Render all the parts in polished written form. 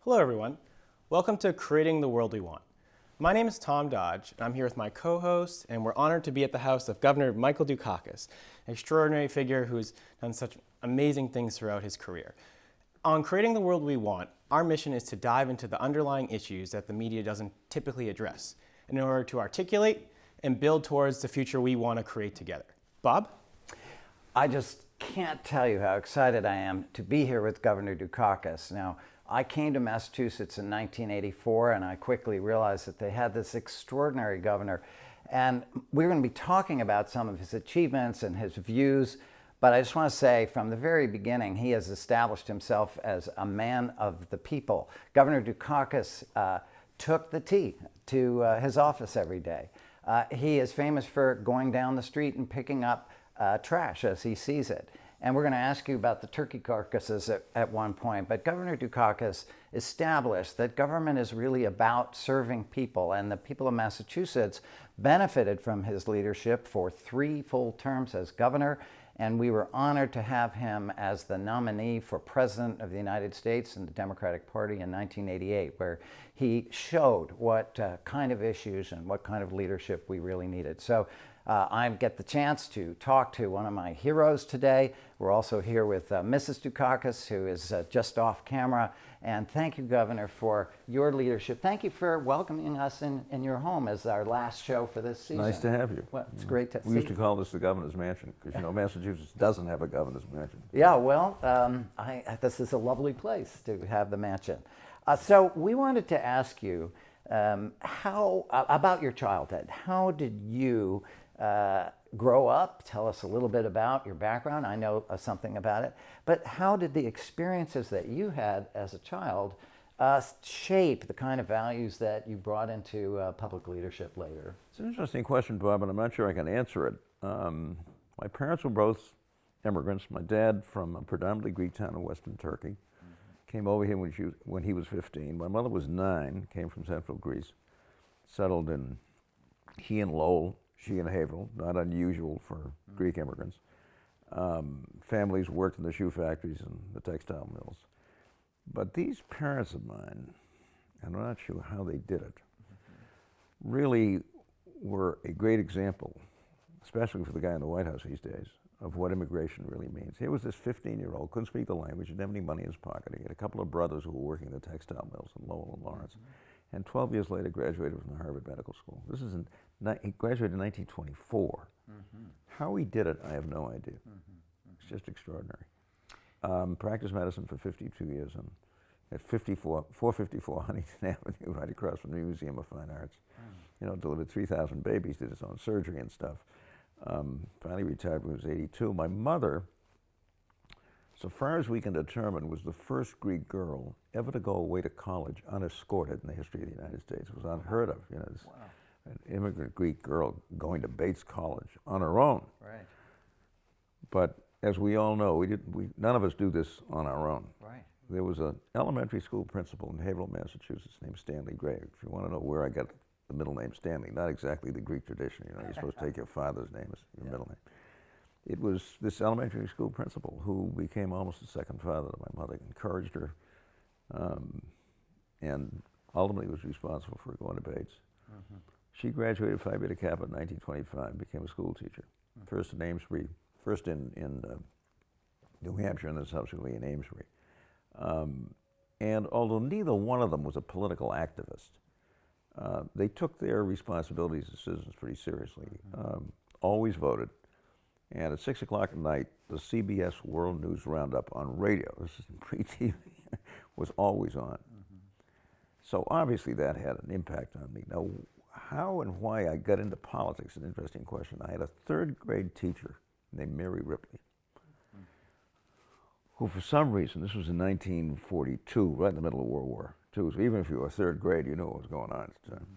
Hello everyone. Welcome to Creating the World We Want. My name is Tom Dodge, and I'm here with my co-host, and we're honored to be at the house of Governor Michael Dukakis, an extraordinary figure who's done such amazing things throughout his career. On Creating the World We Want, our mission is to dive into the underlying issues that the media doesn't typically address in order to articulate and build towards the future we want to create together. Bob? I just can't tell you how excited I am to be here with Governor Dukakis. Now, I came to Massachusetts in 1984, and I quickly realized that they had this extraordinary governor. And we're going to be talking about some of his achievements and his views. But I just want to say from the very beginning, he has established himself as a man of the people. Governor Dukakis took the T to his office every day. He is famous for going down the street and picking up trash as he sees it. And we're going to ask you about the turkey carcasses at one point. But Governor Dukakis established that government is really about serving people. And the people of Massachusetts benefited from his leadership for 3 full terms as governor. And we were honored to have him as the nominee for President of the United States in the Democratic Party in 1988, where he showed what kind of issues and what kind of leadership we really needed. So I get the chance to talk to one of my heroes today. We're also here with Mrs. Dukakis, who is just off camera. And thank you, Governor, for your leadership. Thank you for welcoming us in your home as our last show for this season. Nice to have you. Well, it's great to see you. We used to call this the governor's mansion because, you know, Massachusetts doesn't have a governor's mansion. Yeah, well, this is a lovely place to have the mansion. So we wanted to ask you about your childhood. How did you grow up? Tell us a little bit about your background. I know something about it. But how did the experiences that you had as a child shape the kind of values that you brought into public leadership later? It's an interesting question, Bob, and I'm not sure I can answer it. My parents were both immigrants. My dad from a predominantly Greek town in Western Turkey. Came over here when he was 15. My mother was 9, came from central Greece, settled in, he in Lowell, she in Haverhill, not unusual for Greek immigrants. Families worked in the shoe factories and the textile mills. But these parents of mine, and I'm not sure how they did it, really were a great example, especially for the guy in the White House these days, of what immigration really means. Here was this 15-year-old, couldn't speak the language, didn't have any money in his pocket. He had a couple of brothers who were working in the textile mills in Lowell and Lawrence. And 12 years later graduated from the Harvard Medical School. He graduated in 1924. How he did it, I have no idea. It's just extraordinary. Practiced medicine for 52 years at 454 Huntington Avenue, right across from the Museum of Fine Arts. You know, delivered 3,000 babies, did his own surgery and stuff. Finally retired when he was 82. My mother, so far as we can determine, was the first Greek girl ever to go away to college unescorted in the history of the United States. It was unheard of, you know, an immigrant Greek girl going to Bates College on her own. Right. But as we all know, none of us do this on our own. Right. There was an elementary school principal in Haverhill, Massachusetts, named Stanley Gray. If you want to know where I got the middle name Stanley, not exactly the Greek tradition. You know, you're supposed to take your father's name as your middle name. It was this elementary school principal who became almost a second father to my mother, encouraged her, and ultimately was responsible for her going to Bates. She graduated Phi Beta Kappa in 1925, became a school teacher. First in Amesbury, first in New Hampshire and then subsequently in Amesbury. And although neither one of them was a political activist, they took their responsibilities as citizens pretty seriously, always voted. And at 6 o'clock at night, the CBS World News Roundup on radio, this is pre-TV, was always on. So obviously that had an impact on me. Now, how and why I got into politics is an interesting question. I had a 3rd grade teacher named Mary Ripley, who for some reason, this was in 1942, right in the middle of World War II, so even if you were 3rd grade, you knew what was going on at the time,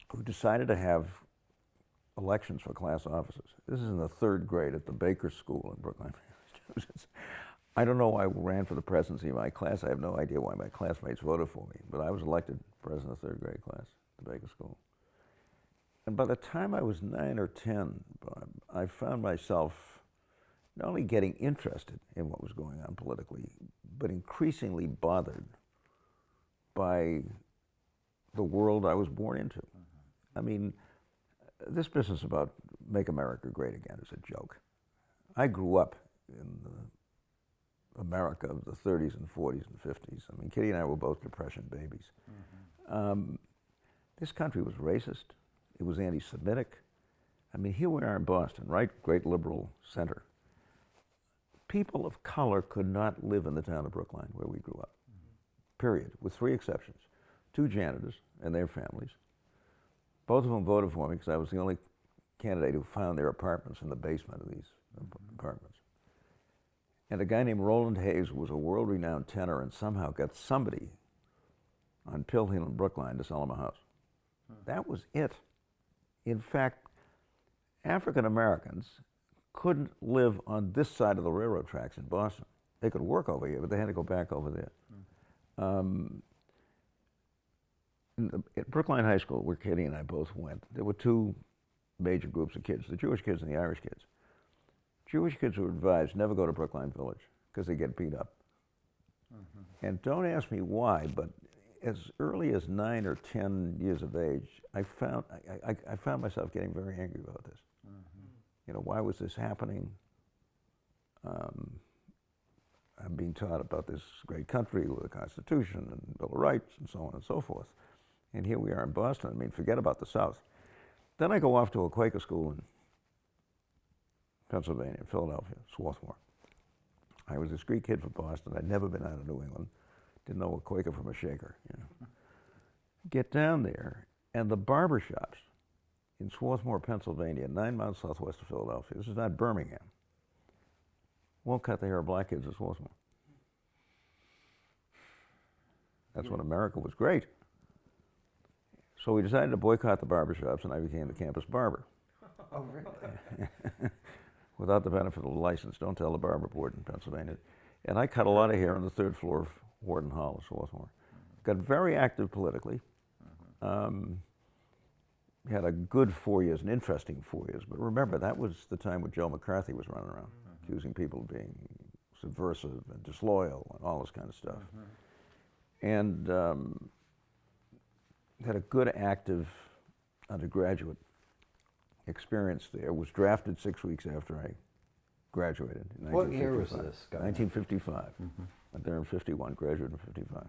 who decided to have elections for class officers. This is in the 3rd grade at the Baker School in Brookline, Massachusetts. I don't know why I ran for the presidency of my class. I have no idea why my classmates voted for me, but I was elected president of the 3rd grade class at the Baker School. And by the time I was 9 or 10, Bob, I found myself not only getting interested in what was going on politically, but increasingly bothered by the world I was born into. I mean, this business about make America great again is a joke. I grew up in the America of the 30s and 40s and 50s. I mean, Kitty and I were both Depression babies. This country was racist. It was anti-Semitic. I mean, here we are in Boston, right? Great liberal center. People of color could not live in the town of Brookline where we grew up, period, with 3 exceptions. 2 janitors and their families. Both of them voted for me because I was the only candidate who found their apartments in the basement of these apartments. And a guy named Roland Hayes, who was a world-renowned tenor and somehow got somebody on Pill Hill in Brookline to sell him a house. That was it. In fact, African Americans couldn't live on this side of the railroad tracks in Boston. They could work over here, but they had to go back over there. At Brookline High School, where Kitty and I both went, there were 2 major groups of kids, the Jewish kids and the Irish kids. Jewish kids were advised never go to Brookline Village because they get beat up. And don't ask me why, but as early as 9 or 10 years of age, I found myself getting very angry about this. You know, why was this happening? I'm being taught about this great country with a Constitution and Bill of Rights and so on and so forth. And here we are in Boston. I mean, forget about the South. Then I go off to a Quaker school in Pennsylvania, Philadelphia, Swarthmore. I was this Greek kid from Boston. I'd never been out of New England. Didn't know a Quaker from a Shaker. You know. Get down there, and the barber shops in Swarthmore, Pennsylvania, 9 miles southwest of Philadelphia. This is not Birmingham. Won't cut the hair of black kids at Swarthmore. That's when America was great. So we decided to boycott the barbershops, and I became the campus barber. Oh, really? Without the benefit of a license. Don't tell the barber board in Pennsylvania. And I cut a lot of hair on the 3rd floor of Wharton Hall of Swarthmore. Got very active politically. Had a good 4 years, an interesting 4 years. But remember, that was the time when Joe McCarthy was running around, accusing people of being subversive and disloyal and all this kind of stuff. And had a good, active undergraduate experience there. Was drafted 6 weeks after I graduated in 1955. What year was this? 1955. Went there in 51, graduated in 55.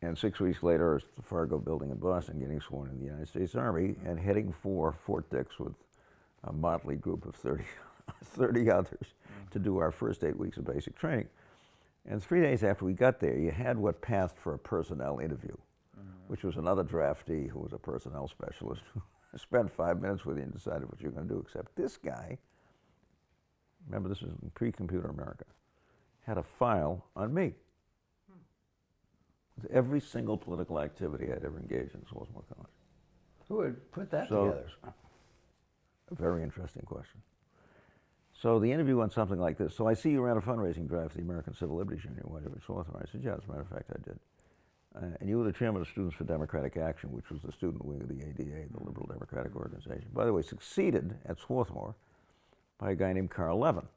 And 6 weeks later, I was at the Fargo building in Boston getting sworn in the United States Army and heading for Fort Dix with a motley group of 30 others to do our first 8 weeks of basic training. And 3 days after we got there, you had what passed for a personnel interview, which was another draftee who was a personnel specialist who spent 5 minutes with you and decided what you're going to do, except this guy, remember this is in pre-computer America, had a file on me. With every single political activity I'd ever engaged in Swarthmore College. Who would put that together? A very interesting question. So the interview went something like this. So I see you ran a fundraising drive for the American Civil Liberties Union while you were at Swarthmore. I said, yeah, as a matter of fact, I did. And you were the chairman of Students for Democratic Action, which was the student wing of the ADA, the Liberal Democratic Organization. By the way, succeeded at Swarthmore by a guy named Carl Levin,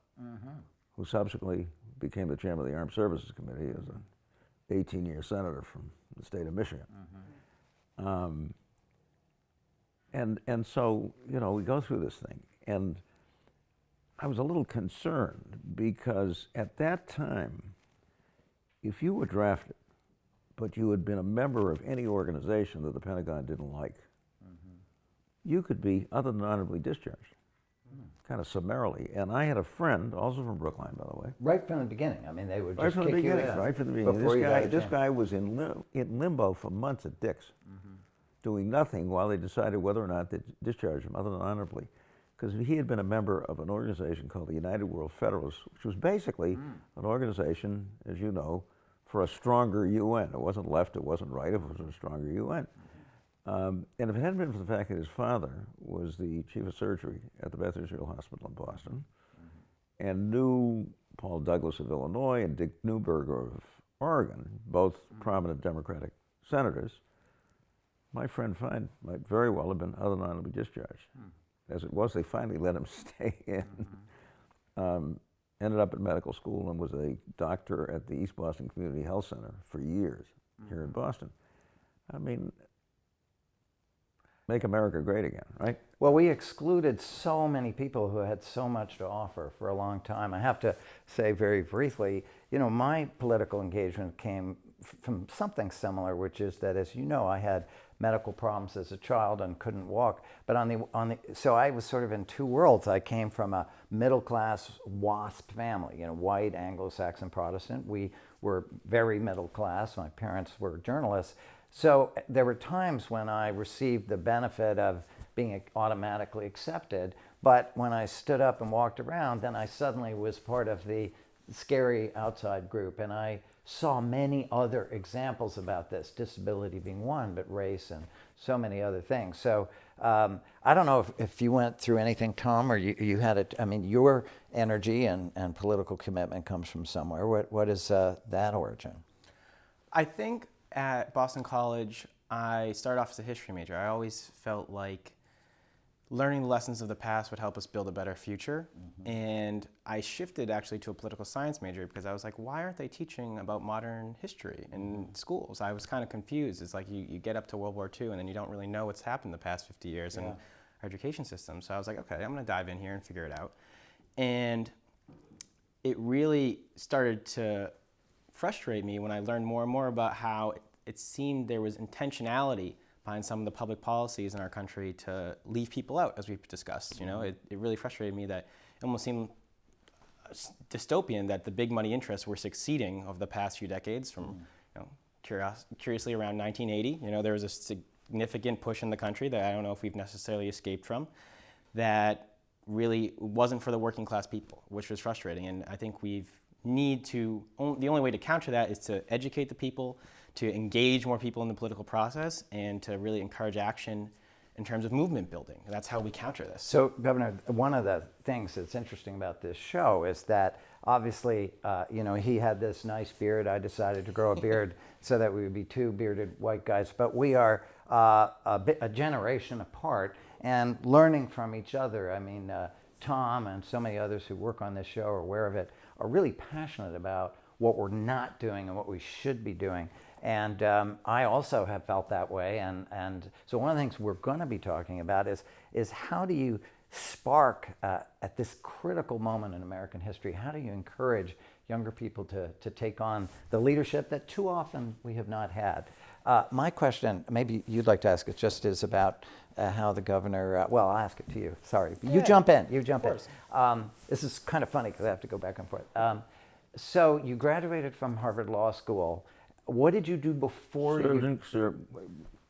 who subsequently became the chairman of the Armed Services Committee as an 18-year senator from the state of Michigan. And so, you know, we go through this thing. And I was a little concerned because at that time, if you were drafted, but you had been a member of any organization that the Pentagon didn't like, you could be other than honorably discharged, kind of summarily. And I had a friend, also from Brookline, by the way. Right from the beginning. I mean, they would just Right from the kick you beginning, out right from the beginning. before you got a This chance. guy was in limbo for months at Dix, doing nothing while they decided whether or not to discharge him, other than honorably. Because he had been a member of an organization called the United World Federalists, which was basically an organization, as you know, for a stronger UN. It wasn't left, it wasn't right, it was a stronger UN. And if it hadn't been for the fact that his father was the chief of surgery at the Beth Israel Hospital in Boston, and knew Paul Douglas of Illinois and Dick Neuberger of Oregon, both prominent Democratic senators, my friend Fine might very well have been other than honorably discharged. As it was, they finally let him stay in. Ended up at medical school and was a doctor at the East Boston Community Health Center for years. here in Boston. I mean, make America great again, right? Well, we excluded so many people who had so much to offer for a long time. I have to say very briefly, my political engagement came from something similar, which is that, as you know, I had medical problems as a child and couldn't walk. But so I was sort of in two worlds. I came from a middle-class WASP family, white Anglo-Saxon Protestant. We were very middle class. My parents were journalists. So there were times when I received the benefit of being automatically accepted, but when I stood up and walked around, then I suddenly was part of the scary outside group, and I saw many other examples about this, disability being one, but race and so many other things. So I don't know if you went through anything, Tom, or you had it. I mean, your energy and political commitment comes from somewhere. What is that origin? I think at Boston College, I started off as a history major. I always felt like learning the lessons of the past would help us build a better future. And I shifted actually to a political science major because I was like, why aren't they teaching about modern history in schools? I was kind of confused. It's like you get up to World War II and then you don't really know what's happened the past 50 years in our education system. So I was like, okay, I'm gonna dive in here and figure it out. And it really started to frustrate me when I learned more and more about how it seemed there was intentionality behind some of the public policies in our country to leave people out, as we've discussed. It really frustrated me that it almost seemed dystopian that the big money interests were succeeding over the past few decades. From curiously around 1980, there was a significant push in the country that I don't know if we've necessarily escaped from, that really wasn't for the working class people, which was frustrating. And I think the only way to counter that is to educate the people, to engage more people in the political process, and to really encourage action in terms of movement building. That's how we counter this. So, Governor, one of the things that's interesting about this show is that obviously, he had this nice beard. I decided to grow a beard so that we would be two bearded white guys. But we are a generation apart and learning from each other. I mean, Tom and so many others who work on this show are aware of it, are really passionate about what we're not doing and what we should be doing. And I also have felt that way. And so one of the things we're going to be talking about is how do you spark at this critical moment in American history, how do you encourage younger people to take on the leadership that too often we have not had? My question, maybe you'd like to ask it, just is about how the governor, well, I'll ask it to you. Sorry. You jump in. This is kind of funny because I have to go back and forth. So you graduated from Harvard Law School. What did you do before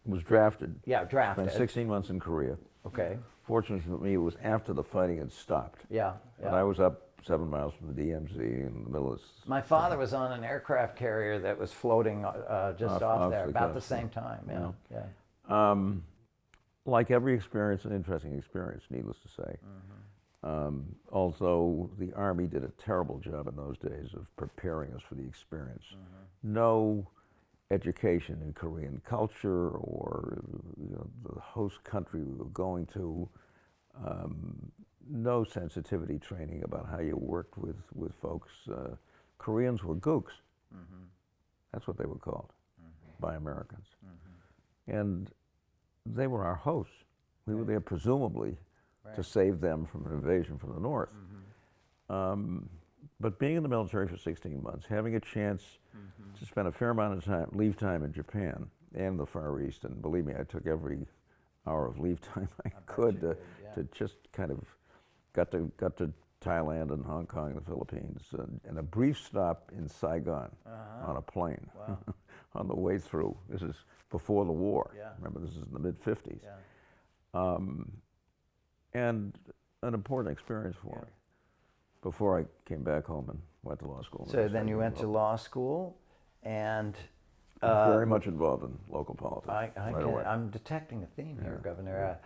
was drafted. Yeah, drafted. Spent 16 months in Korea. Okay. Fortunately for me, it was after the fighting had stopped. Yeah. And I was up 7 miles from the DMZ in the middle of... My father was on an aircraft carrier that was floating just off there about the same time. Yeah. Like every experience, an interesting experience, needless to say. Although the Army did a terrible job in those days of preparing us for the experience. No education in Korean culture or the host country we were going to, no sensitivity training about how you worked with folks. Koreans were gooks. That's what they were called by Americans. And they were our hosts. We were there presumably to save them from an invasion from the north. But being in the military for 16 months, having a chance to spend a fair amount of leave time in Japan and the Far East, and believe me, I took every hour of leave time I could to just kind of got to Thailand and Hong Kong and the Philippines, and a brief stop in Saigon on a plane on the way through. This is before the war. Remember, this is in the mid-50s. And an important experience for me before I came back home and went to law school. So then you went to law school and... very much involved in local politics. I'm detecting a theme here, Governor.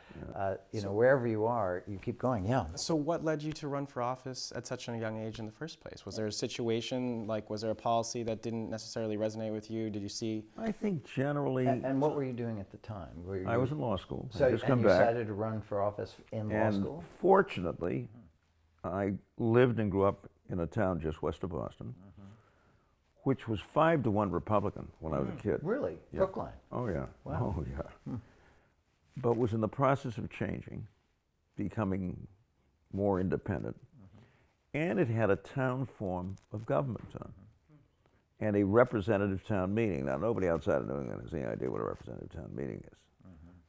Wherever you are, you keep going. So what led you to run for office at such a young age in the first place? Was there a situation, was there a policy that didn't necessarily resonate with you? Did you see? I think generally... And what were you doing at the time? I was in law school. So you decided to run for office in law school? Fortunately, I lived and grew up in a town just west of Boston which was 5-1 Republican when I was a kid. Really? Yeah. Brookline? Oh, yeah. Wow. Oh, yeah. But was in the process of changing, becoming more independent. And it had a town form of government on it, and a representative town meeting. Now, nobody outside of New England has any idea what a representative town meeting is.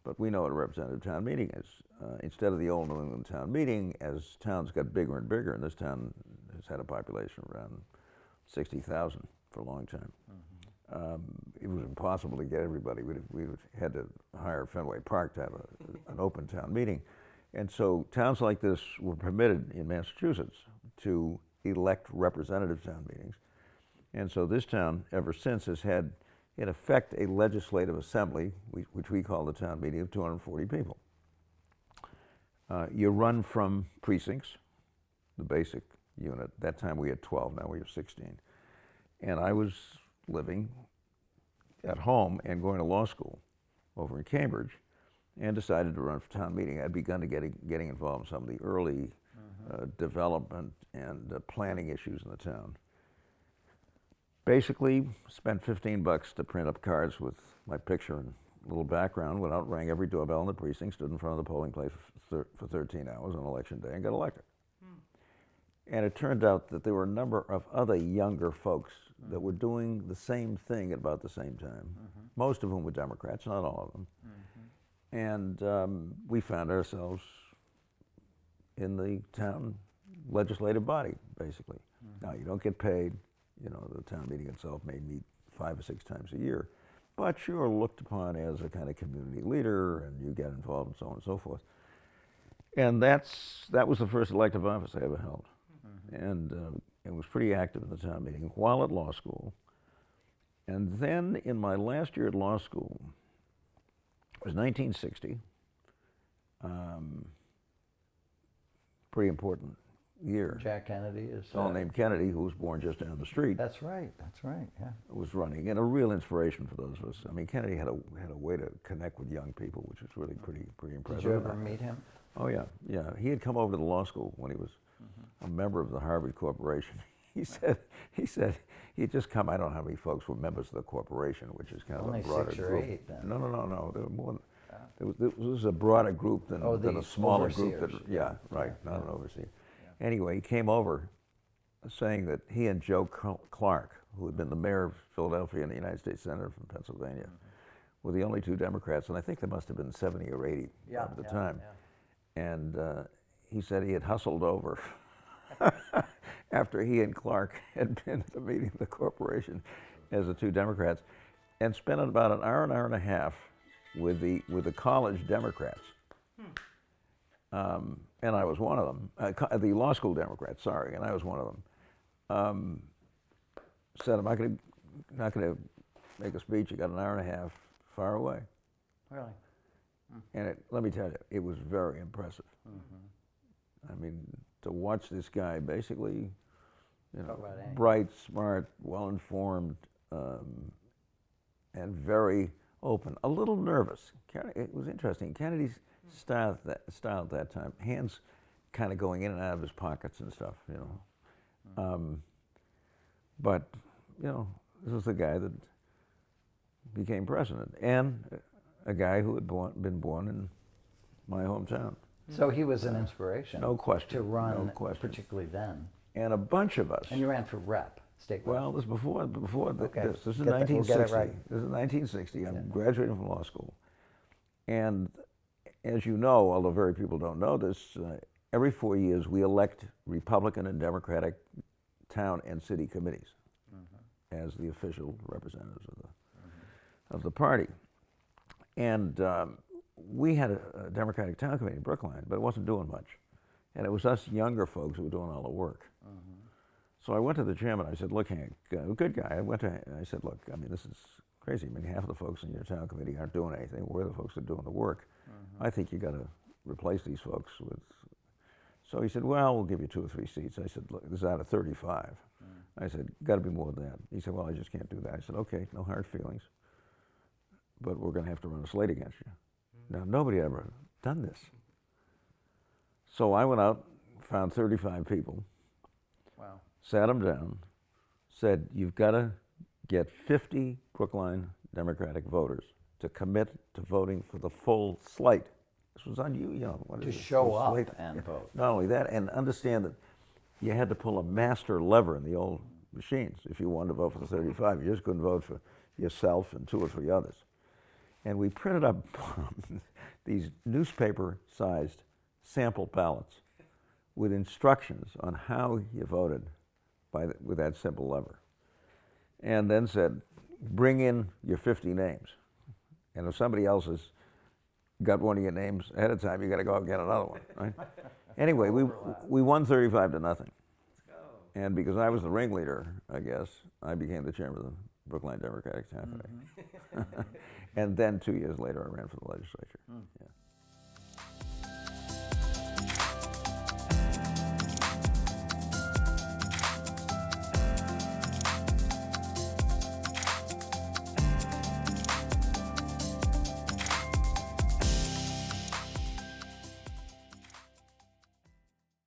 But we know what a representative town meeting is. Instead of the old New England town meeting, as towns got bigger and bigger, and this town has had a population of around 60,000 for a long time. It was impossible to get everybody. We had to hire Fenway Park to have an open town meeting. And so towns like this were permitted in Massachusetts to elect representative town meetings. And so this town, ever since, has had, in effect, a legislative assembly, which we call the town meeting, of 240 people. You run from precincts, the basic unit. That time we had 12, now we have 16. And I was living at home and going to law school over in Cambridge, and decided to run for town meeting. I'd begun to getting involved in some of the early development and planning issues in the town. Basically, spent $15 to print up cards with my picture and a little background, went out, rang every doorbell in the precinct, stood in front of the polling place for 13 hours on election day, and got elected. And it turned out that there were a number of other younger folks that were doing the same thing at about the same time, most of whom were Democrats, not all of them. And we found ourselves in the town legislative body, basically. Now, you don't get paid. You know, the town meeting itself may meet 5 or 6 times a year, but you're looked upon as a kind of community leader, and you get involved and so on and so forth. And that was the first elective office I ever held. And was pretty active in the town meeting while at law school. And then in my last year at law school, it was 1960, pretty important year. Jack Kennedy is... A fellow named Kennedy, who was born just down the street. That's right, yeah. Was running, and a real inspiration for those of us. I mean, Kennedy had a way to connect with young people, which was really pretty impressive. Did you ever meet him? Oh, yeah. He had come over to the law school when he was a member of the Harvard Corporation. He said he'd just come. I don't know how many folks were members of the corporation, which is kind of Only a broader 6 or group. 8 then. No. There were more. There was a broader group than a smaller group. Not an overseer. Yeah. Anyway, he came over saying that he and Joe Clark, who had been the mayor of Philadelphia and the United States Senator from Pennsylvania, were the only 2 Democrats, and I think there must have been 70 or 80 at the time. Yeah. And he said he had hustled over after he and Clark had been at the meeting of the corporation as the 2 Democrats, and spent about an hour and a half with the college Democrats. And I was one of them, the law school Democrats, sorry, and I was one of them. Said, I'm not going to make a speech. You got an hour and a half far away. Really? And let me tell you, it was very impressive. I mean, to watch this guy basically, bright, smart, well-informed, and very open, a little nervous. It was interesting. Kennedy's style at that time, hands kind of going in and out of his pockets and stuff, but, this was the guy that became president, and a guy who had been born in my hometown. So he was an inspiration. No question. To run, no question. particularly then. And a bunch of us. And you ran for rep, state rep. Well, this was before Okay. this. This is We'll 1960. get it right. This is 1960. I'm graduating from law school. And as you know, although very people don't know this, every 4 years we elect Republican and Democratic town and city committees as the official representatives of the party. And we had a Democratic town committee in Brookline, but it wasn't doing much. And it was us younger folks who were doing all the work. So I went to the chairman. I said, look, Hank, a good guy. I said, look, I mean, this is crazy. I mean, half of the folks in your town committee aren't doing anything. We're the folks that are doing the work. I think you got to replace these folks with. So he said, well, we'll give you 2 or 3 seats. I said, look, this is out of 35. I said, got to be more than that. He said, well, I just can't do that. I said, okay, no hard feelings, but we're going to have to run a slate against you. Now, nobody had ever done this. So I went out, found 35 people, Wow. sat them down, said, you've got to get 50 Brookline Democratic voters to commit to voting for the full slate. This was on you know. What To is it, show full up slate? and vote. Not only that, and understand that you had to pull a master lever in the old machines. If you wanted to vote for the 35, you just couldn't vote for yourself and 2 or 3 others. And we printed up these newspaper-sized sample ballots with instructions on how you voted with that simple lever. And then said, bring in your 50 names. And if somebody else has got one of your names ahead of time, you got to go out and get another one, right? Anyway, we won 35-0. And because I was the ringleader, I guess, I became the chairman of the Brookline Democratic Cafe. And then 2 years later, I ran for the legislature. Yeah.